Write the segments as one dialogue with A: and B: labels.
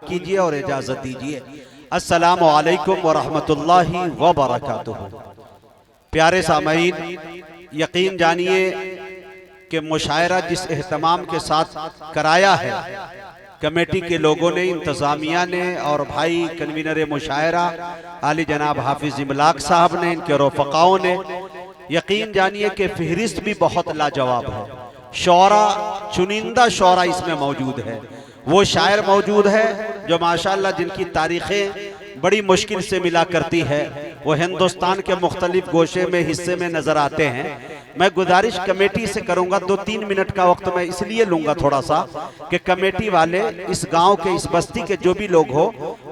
A: कीजिए और इजाजत दीजिए। अस्सलामु अलैकुम व रहमतुल्लाहि व बरकातुहू। प्यारे सामईन, यकीन जानिए कि मुशायरा जिस एहतमाम के साथ कराया है कमेटी के लोगों ने, इंतज़ामिया ने और भाई कन्वीनर मुशायरा आली जनाब हाफिज इमलाक साहब ने, इनके रफ़क़ाओं ने, यकीन जानिए कि फहरिस्त भी बहुत लाजवाब है। शौरा, चुनिंदा शौरा इसमें मौजूद है। वो शायर मौजूद है जो माशाअल्लाह जिनकी तारीखें बड़ी मुश्किल से मिला करती है। वो हिंदुस्तान के मुख्तलिफ गोशे में हिस्से में नजर आते हैं। मैं गुजारिश कमेटी से करूंगा, 2-3 मिनट का वक्त मैं इसलिए लूंगा थोड़ा सा कि कमेटी वाले इस गांव के, इस बस्ती के जो भी लोग हो,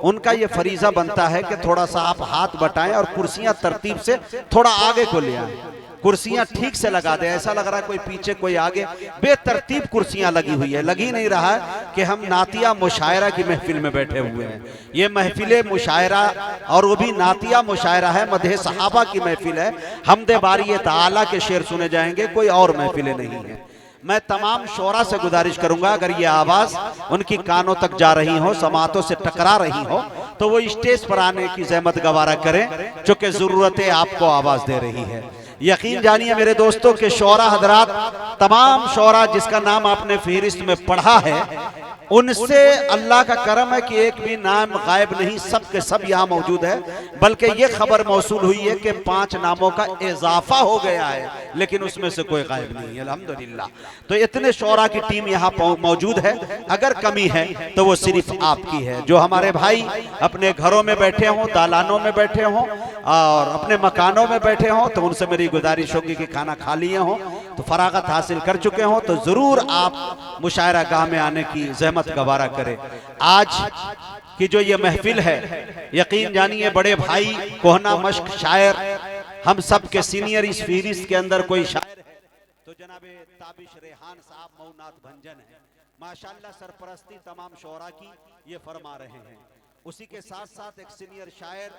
A: उनका ये फरीजा बनता है कि थोड़ा सा आप हाथ बटाएं और कुर्सियां तरतीब से थोड़ा आगे को ले आए, कुर्सियां ठीक से लगा दे। ऐसा लग रहा है कोई पीछे कोई आगे, बेतरतीब कुर्सियां लगी हुई है। लगी नहीं रहा है कि हम नातिया मुशायरा की महफिल में बैठे हुए हैं। ये महफिल मुशायरा और वो भी नातिया मुशायरा है, मदह सहाबा की महफिल है। हमदे बारी ताला के शेर सुने जाएंगे, कोई और महफिलें नहीं है। मैं तमाम शोरा से गुजारिश करूंगा, अगर ये आवाज उनकी कानों तक जा रही हो, समातों से टकरा रही हो, तो वो स्टेज पर आने की जहमत गवारा करें, चूंकि जरूरतें आपको आवाज दे रही है। यकीन जानिए मेरे दोस्तों के शौरा हजरात, तमाम शौरा जिसका नाम आपने फहरिस्त में पढ़ा है, उनसे अल्लाह का करम है कि एक भी नाम गायब नहीं, सब के सब यहाँ मौजूद है। बल्कि ये खबर मौसूल हुई है कि 5 नामों का इजाफा हो गया है, लेकिन उसमें से कोई गायब नहीं है, अल्हम्दुलिल्लाह। तो इतने शौरा की टीम यहाँ मौजूद है। अगर कमी है तो वो सिर्फ आपकी है। जो हमारे भाई अपने घरों में बैठे हों, दालानों में बैठे हों और अपने मकानों में बैठे हों, तो उनसे मेरी गुजारिश होगी कि खाना खा लिए हों, तो फरागत हासिल कर चुके हों, तो जरूर आप मुशायरा गाह में आने की जहमत गवारा करें। आज की जो ये महफिल है, यकीन जानिए बड़े भाई कोहना मश्क शायर, हम सब के सीनियर इस फहरिस्त के अंदर कोई शायर है तो जनाबे ताबिश रेहान साहब मौनात भंजन है। माशाअल्लाह सरपरस्ती तमाम शौरा की ये फरमा रहे हैं। उसी के साथ साथ एक सीनियर शायर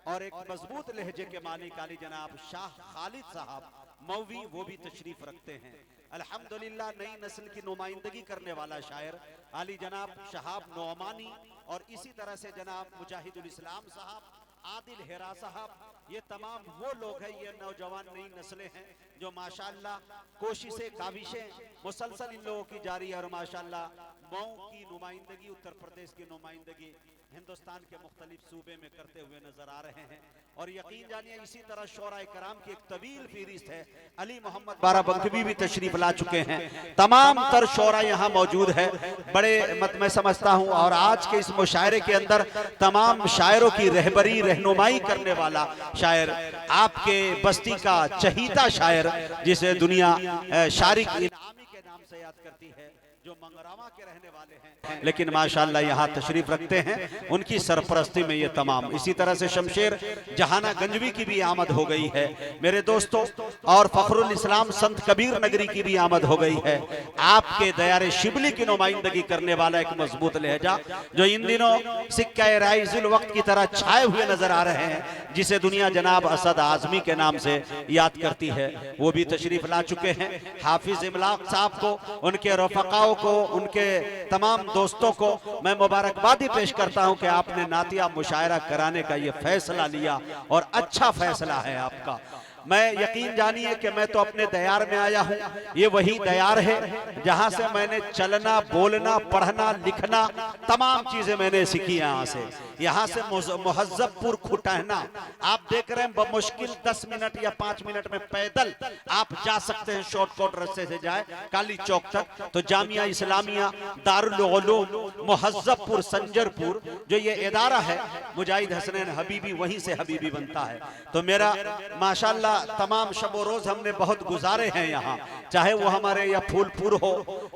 A: और एक मजबूत लहजे के मालिक आली जनाब शाह खालिद साहब मौवी, वो भी तशरीफ रखते हैं। अल्हम्दुलिल्लाह नई नस्ल की नुमाइंदगी करने वाला शायर आली जनाब शहाब नौमानी, और इसी तरह से जनाब मुजाहिदुल इस्लाम साहब, आदिल हेरा साहब, ये तमाम वो लोग हैं, ये नौजवान नई नस्लें हैं जो माशाअल्लाह कोशिशें काविशें मुसलसल इन लोगों की जारी है। और माशाअल्लाह मऊ की नुमाइंदगी, उत्तर प्रदेश की नुमाइंदगी हिंदुस्तान के मुख्तलिफ सूबे में करते हुए नजर आ रहे हैं। और यकीन जानिए इसी तरह शौराए कराम की एक तवील फहरिस्त है। अली मोहम्मद बाराबंकवी भी तशरीफ ला चुके हैं। तमाम तर शौरा यहाँ मौजूद है। बड़े मैं समझता हूँ, और आज के इस मुशायरे के अंदर तमाम शायरों की रहबरी रहनुमाई करने वाला शायर, आपके बस्ती का चहीता शायर, जिसे दुनिया शारिक इनामी के नाम से याद करती है, जो मंगरावा के रहने वाले हैं, लेकिन माशाअल्लाह यहाँ तशरीफ रखते हैं। उनकी सरपरस्ती में ये तमाम, इसी तरह से शमशेर जहाना गंजवी की भी आमद हो गई है मेरे दोस्तों, और फखरुल इस्लाम संत कबीर नगरी की भी आमद हो गई है। आपके दयारे शिबली की नुमाइंदगी करने वाला एक मजबूत लहजा जो इन दिनों सिक्का राइजुल वक्त की तरह छाए हुए नजर आ रहे हैं, जिसे दुनिया जनाब असद आजमी के नाम से याद करती है, वो भी तशरीफ ला चुके हैं। हाफिज इमलाक साहब को, उनके रफ़क़ाओं को, उनके तमाम दोस्तों को मैं मुबारकबादी पेश करता हूं कि आपने नातिया मुशायरा कराने का ये फैसला लिया, और अच्छा फैसला है आपका। मैं यकीन जानिए कि मैं तो अपने दयार में आया हूँ। ये वही दयार है जहाँ से मैंने चलना, बोलना, पढ़ना, लिखना, तमाम चीजें मैंने सीखी यहाँ से। यहाँ से मुहज्जबपुर खुटहना आप देख रहे हैं, बमुश्किल 10 मिनट या 5 मिनट में पैदल आप जा सकते हैं, शॉर्टकट रास्ते से जाए काली चौक तक। तो जामिया इस्लामिया दारुल उलूम मुहज्जबपुर संजरपुर जो ये इदारा है, मुजाहिद हसनैन हबीबी वहीं से हबीबी बनता है। तो मेरा माशाअल्लाह तमाम शबो रोज हमने बहुत गुजारे हैं यहाँ, चाहे वो हमारे या फूलपुर हो,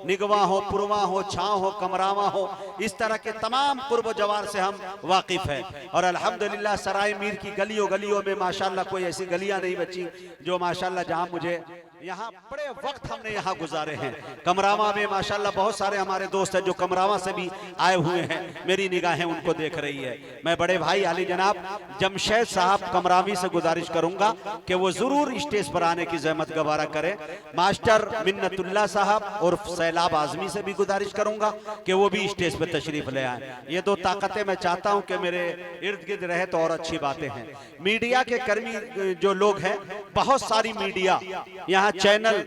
A: निगवा हो, पुरवा हो, छाव हो, कमरावा हो, इस तरह के तमाम कुर्ब जवार से हम वाकिफ है। और अल्हम्दुलिल्लाह सराय मीर की गलियों गलियों में माशाअल्लाह कोई ऐसी गलियां नहीं बची जो माशाअल्लाह जहां मुझे यहाँ बड़े वक्त हमने यहाँ गुजारे हैं। कमरावा में माशाल्लाह बहुत सारे हमारे दोस्त हैं जो कमरावा से भी आए हुए हैं, मेरी निगाहें उनको देख रही है। मैं बड़े भाई आली जनाब जमशेद साहब कमरावी से गुजारिश करूंगा कि वो जरूर स्टेज पर आने की जहमत गवारा करें। मास्टर मिन्नतुल्लाह साहब और सैलाब आजमी से भी गुजारिश करूंगा कि वो भी स्टेज पर तशरीफ ले आए। ये दो ताकतें मैं चाहता हूं कि मेरे इर्द गिर्द रहे तो और अच्छी बातें हैं। मीडिया के कर्मी जो लोग हैं, बहुत सारी मीडिया यहाँ चैनल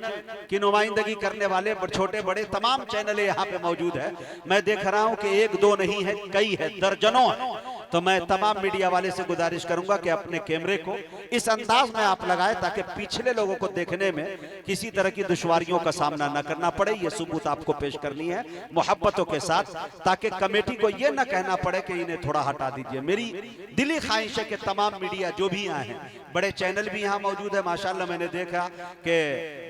A: की नुमाइंदगी करने वाले छोटे बड़े तमाम चैनल यहाँ पे मौजूद है। मैं देख रहा हूँ कि एक दो नहीं है, कई है, दर्जनों है। तो मैं तमाम मीडिया वाले से गुजारिश करूंगा कि अपने कैमरे को इस अंदाज में आप लगाएं ताकि पिछले लोगों को देखने में किसी तरह की दुश्वारियों का सामना न करना पड़े। ये सबूत आपको पेश करनी है मोहब्बतों के साथ, ताकि कमेटी को ये न कहना पड़े कि इन्हें थोड़ा हटा दीजिए। मेरी दिली ख्वाहिश है कि तमाम मीडिया जो भी यहाँ है, बड़े चैनल भी यहाँ मौजूद है माशाल्लाह। मैंने देखा कि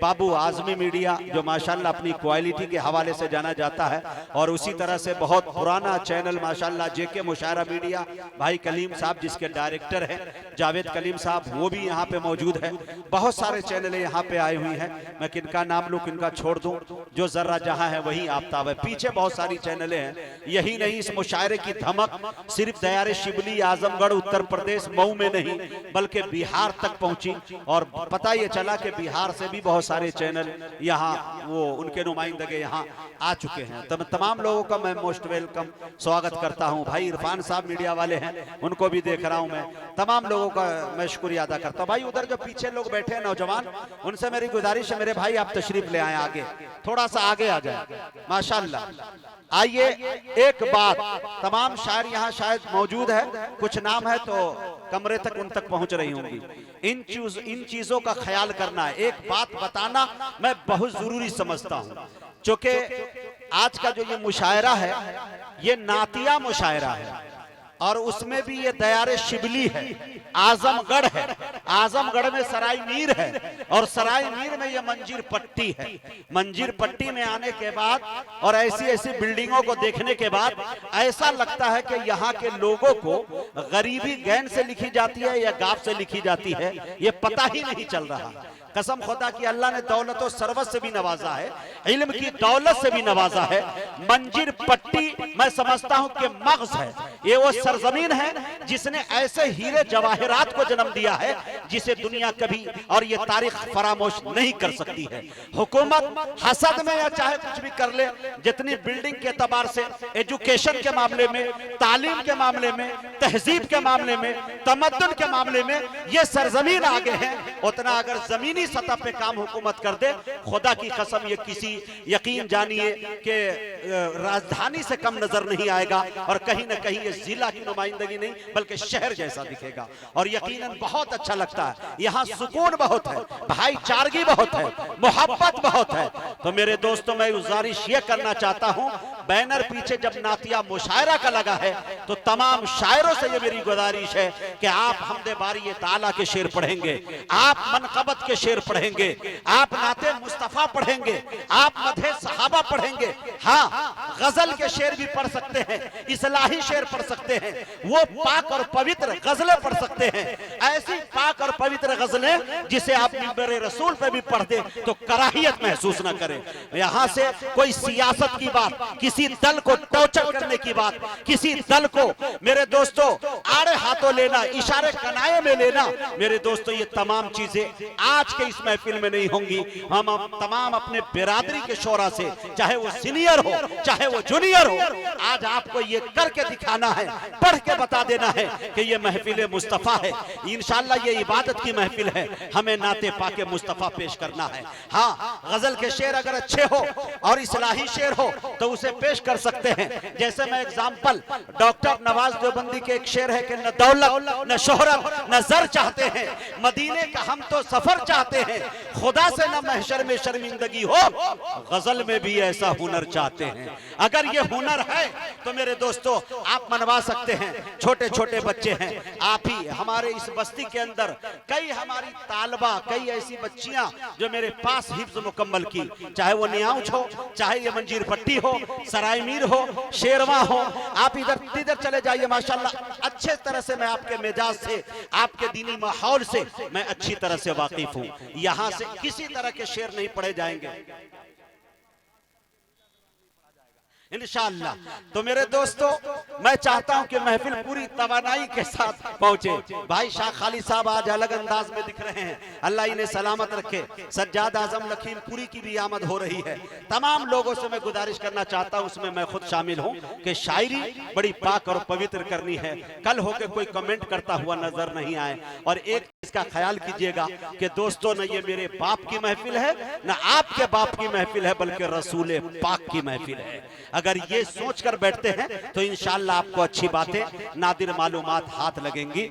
A: बाबू आजमी मीडिया जो माशाल्लाह अपनी क्वालिटी के हवाले से जाना जाता है, और उसी तरह से बहुत पुराना चैनल माशाल्लाह जेके मुशायरा मीडिया, भाई कलीम साहब जिसके डायरेक्टर हैं जावेद कलीम साहब, वो भी यहाँ पे मौजूद है। बहुत सारे चैनल यहाँ पे आए हुई हैं, मैं किनका नाम लूँ किनका छोड़ दूँ, जो जर्रा जहाँ है वही आफ्ताब है। पीछे बहुत सारी चैनलें हैं। यही नहीं, इस मुशायरे की धमक सिर्फ दयारे शिबली आजमगढ़ उत्तर प्रदेश मऊ में नहीं बल्कि बिहार तक पहुंची, और पता ये चला कि बिहार से भी बहुत सारे चैनल यहाँ वो उनके नुमाइंदगे यहाँ आ चुके हैं। तो तमाम लोगों का मैं मोस्ट वेलकम स्वागत करता हूँ। भाई इरफान साहब मीडिया वाले हैं, उनको भी देख रहा हूँ मैं। तमाम लोगों का मैं शुक्रिया अदा करता हूँ। भाई उधर जो पीछे लोग बैठे हैं नौजवान, उनसे मेरी गुजारिश है मेरे भाई आप तशरीफ ले आए आगे, थोड़ा सा आगे आ जाए माशाल्लाह। आइए एक बात, तमाम शायर यहाँ शायद मौजूद है, कुछ नाम है तो कमरे तक उन तक पहुंच रही होंगी। इन चीजों का ख्याल करना है। एक बात बताना मैं बहुत जरूरी समझता हूं, क्योंकि आज का जो ये मुशायरा है ये नातिया मुशायरा है, और उसमें भी ये दयारे शिबली है, आजमगढ़ है, आजमगढ़ में सराय मीर है, और सराय मीर में ये मंजीर पट्टी है। मंजीर पट्टी में आने के बाद और ऐसी ऐसी बिल्डिंगों को देखने के बाद ऐसा लगता है कि यहाँ के लोगों को गरीबी गैन से लिखी जाती है या गाफ से लिखी जाती है, ये पता ही नहीं चल रहा। कसम खुदा की अल्लाह ने दौलत और सरवत से भी नवाजा है, इल्म की दौलत से भी नवाजा है। मंजीर पट्टी मैं समझता हूं कि मग़ज़ है, ये वो सरजमीन है जिसने ऐसे हीरे जवाहरात को जन्म दिया है जिसे दुनिया कभी और ये तारीख फरामोश नहीं कर सकती है। हुकूमत हसद में या चाहे कुछ भी कर ले, जितनी बिल्डिंग के एतबार से, एजुकेशन के मामले में, तालीम के मामले में, तहजीब के मामले में, तमद्दुन के मामले में ये सरजमीन आगे है, उतना अगर जमीनी सतह पे काम हुकूमत कर दे, खुदा की कसम ये किसी यकीन जानिए कि राजधानी से कम नजर नहीं आएगा, और कहीं ना कहीं ये जिला की नुमाइंदगी नहीं बल्कि शहर जैसा दिखेगा। और यकीनन बहुत अच्छा लगता है, यहाँ सुकून बहुत है, भाईचारगी बहुत है, मोहब्बत बहुत है। तो मेरे दोस्तों मैं गुजारिश ये करना चाहता हूँ, बैनर पीछे जब नातिया मुशायरा का लगा है तो तमाम शायरों से ये मेरी गुजारिश है कि आप हमदे बारी ताला के शेर पढ़ेंगे, आप मनकबत के शेर पढ़ेंगे, आप नाते मुस्तफा पढ़ेंगे, आप मधे सहाबा पढ़ेंगे, हाँ गजल के शेर भी पढ़ सकते हैं, इस्लाही शेर पढ़ सकते हैं, वो पाक और पवित्र गजलें पढ़ सकते हैं। ऐसी पाक और पवित्र गजलें जिसे आप मिंबर रसूल पे भी पढ़ दे तो कराहियत महसूस न करें। यहाँ से कोई सियासत की बात, किसी दल को टॉर्चर करने की बात, किसी दल को मेरे दोस्तों आड़े हाथों लेना, इशारे कनाए में लेना, मेरे दोस्तों ये तमाम चीजें आज के इस महफिल में नहीं होंगी। हम तमाम अपने बिरादरी के शोरा से, चाहे वो सीनियर हो चाहे वो जूनियर हो, आज आपको ये करके दिखाना है, पढ़ के बता देना है कि ये महफिल मुस्तफा है। इंशाअल्लाह ये इबादत की महफिल है, हमें नाते पाके मुस्तफा पेश करना है। हाँ गजल के शेर अगर अच्छे हो और इस्लाही शेर हो तो उसे पेश कर सकते हैं। जैसे मैं एग्जाम्पल डॉक्टर नवाज देवबंदी के एक शेर है कि न दौलत न शोहरत न जर चाहते हैं, मदीने का हम तो सफर चाहते हैं, खुदा से न महशर में शर्मिंदगी हो, गजल में भी ऐसा हुनर चाहते हैं। अगर ये हुनर है तो मेरे दोस्तों आप मनवा सकते हैं। छोटे छोटे बच्चे हैं, आप ही हमारे इस बस्ती के अंदर कई हमारी तालबा, कई ऐसी बच्चियां जो मेरे पास हिफ्ज मुकम्मल की, चाहे वो नियाउच हो, चाहे ये मंजीर पट्टी हो, सराय मीर हो, शेरवा हो, आप इधर चले जाइए माशाल्लाह। अच्छे तरह से मैं आपके मिजाज से, आपके दीनी माहौल से मैं अच्छी तरह से वाकिफ हूँ। यहाँ से किसी तरह के शेर नहीं पढ़े जाएंगे इंशाअल्लाह। तो मेरे दोस्तों, मैं चाहता हूं कि महफिल पूरी तवानाई के साथ पहुंचे। भाई शाह खालिद साहब आज अलग अंदाज में दिख रहे हैं, अल्लाह इन्हें सलामत रखे। सज्जाद आजम लखीमपुरी की भी आमद हो रही है। तमाम लोगों से मैं गुजारिश करना चाहता हूं, उसमें मैं खुद शामिल हूं, कि शायरी बड़ी पाक और पवित्र करनी है। कल होकर कोई कमेंट करता हुआ नजर नहीं आए। और एक इसका ख्याल कीजिएगा कि दोस्तों, न ये मेरे बाप की महफिल है, न आपके बाप की महफिल है, बल्कि रसूल पाक की महफिल है। अगर ये सोच कर बैठते हैं तो इंशाअल्लाह आपको अच्छी बातें, नादिर मालूमात हाथ लगेंगी।